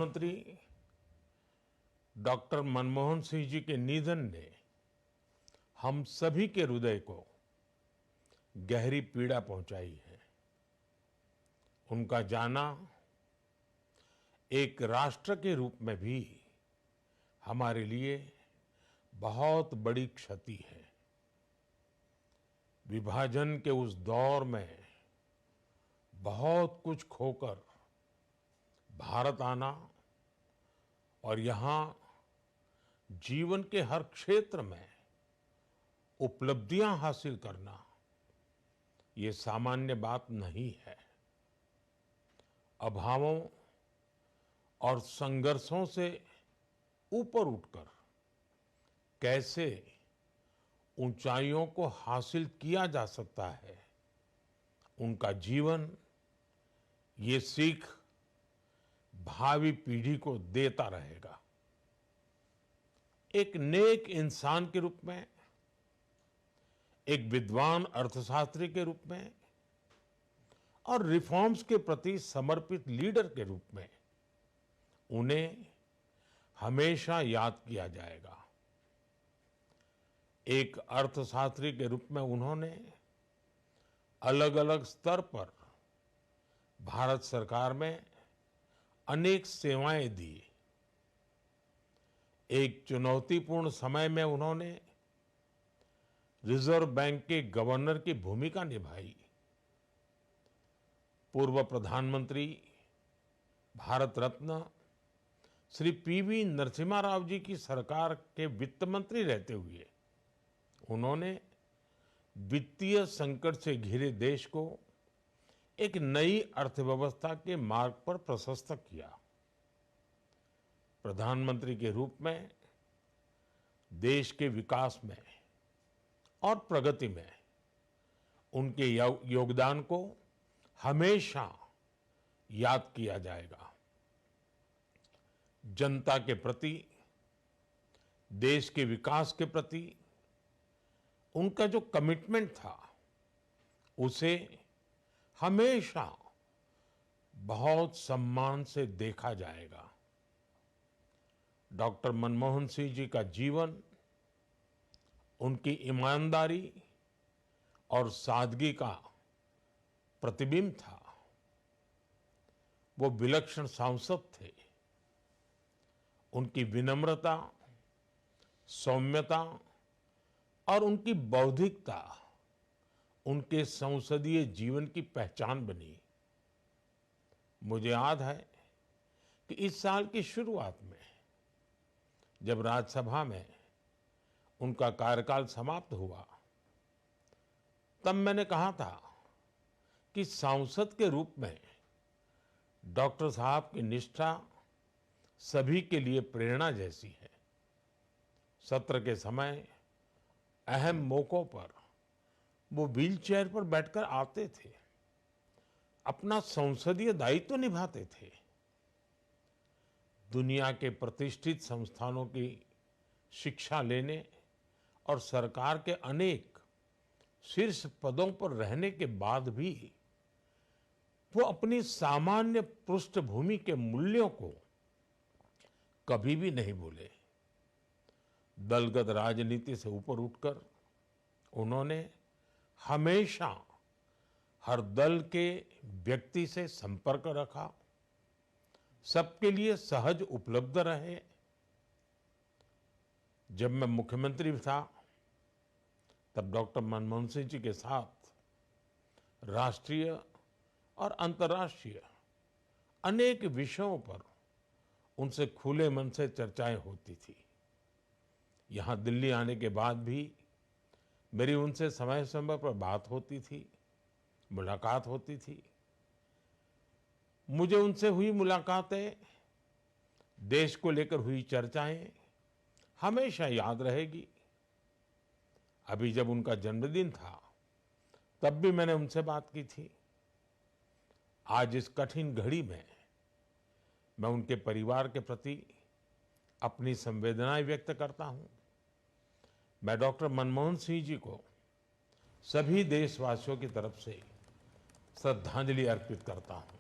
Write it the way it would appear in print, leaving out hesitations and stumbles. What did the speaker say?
प्रधानमंत्री डॉक्टर मनमोहन सिंह जी के निधन ने हम सभी के हृदय को गहरी पीड़ा पहुंचाई है। उनका जाना एक राष्ट्र के रूप में भी हमारे लिए बहुत बड़ी क्षति है। विभाजन के उस दौर में बहुत कुछ खोकर भारत आना और यहाँ जीवन के हर क्षेत्र में उपलब्धियां हासिल करना ये सामान्य बात नहीं है। अभावों और संघर्षों से ऊपर उठकर कैसे ऊंचाइयों को हासिल किया जा सकता है, उनका जीवन ये सीख भावी पीढ़ी को देता रहेगा। एक नेक इंसान के रूप में, एक विद्वान अर्थशास्त्री के रूप में और रिफॉर्म्स के प्रति समर्पित लीडर के रूप में उन्हें हमेशा याद किया जाएगा। एक अर्थशास्त्री के रूप में उन्होंने अलग अलग स्तर पर भारत सरकार में अनेक सेवाएं दी। एक चुनौतीपूर्ण समय में उन्होंने रिजर्व बैंक के गवर्नर की भूमिका निभाई। पूर्व प्रधानमंत्री भारत रत्न श्री पीवी नरसिम्हा राव जी की सरकार के वित्त मंत्री रहते हुए उन्होंने वित्तीय संकट से घिरे देश को एक नई अर्थव्यवस्था के मार्ग पर प्रशस्त किया। प्रधानमंत्री के रूप में देश के विकास में और प्रगति में उनके योगदान को हमेशा याद किया जाएगा। जनता के प्रति, देश के विकास के प्रति उनका जो कमिटमेंट था उसे हमेशा बहुत सम्मान से देखा जाएगा। डॉक्टर मनमोहन सिंह जी का जीवन उनकी ईमानदारी और सादगी का प्रतिबिंब था। वो विलक्षण सांसद थे। उनकी विनम्रता, सौम्यता और उनकी बौद्धिकता उनके संसदीय जीवन की पहचान बनी। मुझे याद है कि इस साल की शुरुआत में जब राज्यसभा में उनका कार्यकाल समाप्त हुआ, तब मैंने कहा था कि सांसद के रूप में डॉक्टर साहब की निष्ठा सभी के लिए प्रेरणा जैसी है। सत्र के समय अहम मौकों पर वो व्हीलचेयर पर बैठकर आते थे, अपना संसदीय दायित्व निभाते थे। दुनिया के प्रतिष्ठित संस्थानों की शिक्षा लेने और सरकार के अनेक शीर्ष पदों पर रहने के बाद भी वो अपनी सामान्य पृष्ठभूमि के मूल्यों को कभी भी नहीं भूले। दलगत राजनीति से ऊपर उठकर उन्होंने हमेशा हर दल के व्यक्ति से संपर्क रखा, सबके लिए सहज उपलब्ध रहे। जब मैं मुख्यमंत्री था तब डॉक्टर मनमोहन सिंह जी के साथ राष्ट्रीय और अंतर्राष्ट्रीय अनेक विषयों पर उनसे खुले मन से चर्चाएं होती थी। यहाँ दिल्ली आने के बाद भी मेरी उनसे समय समय पर बात होती थी, मुलाकात होती थी। मुझे उनसे हुई मुलाकातें, देश को लेकर हुई चर्चाएं हमेशा याद रहेगी। अभी जब उनका जन्मदिन था तब भी मैंने उनसे बात की थी। आज इस कठिन घड़ी में मैं उनके परिवार के प्रति अपनी संवेदनाएं व्यक्त करता हूं। मैं डॉक्टर मनमोहन सिंह जी को सभी देशवासियों की तरफ से श्रद्धांजलि अर्पित करता हूं।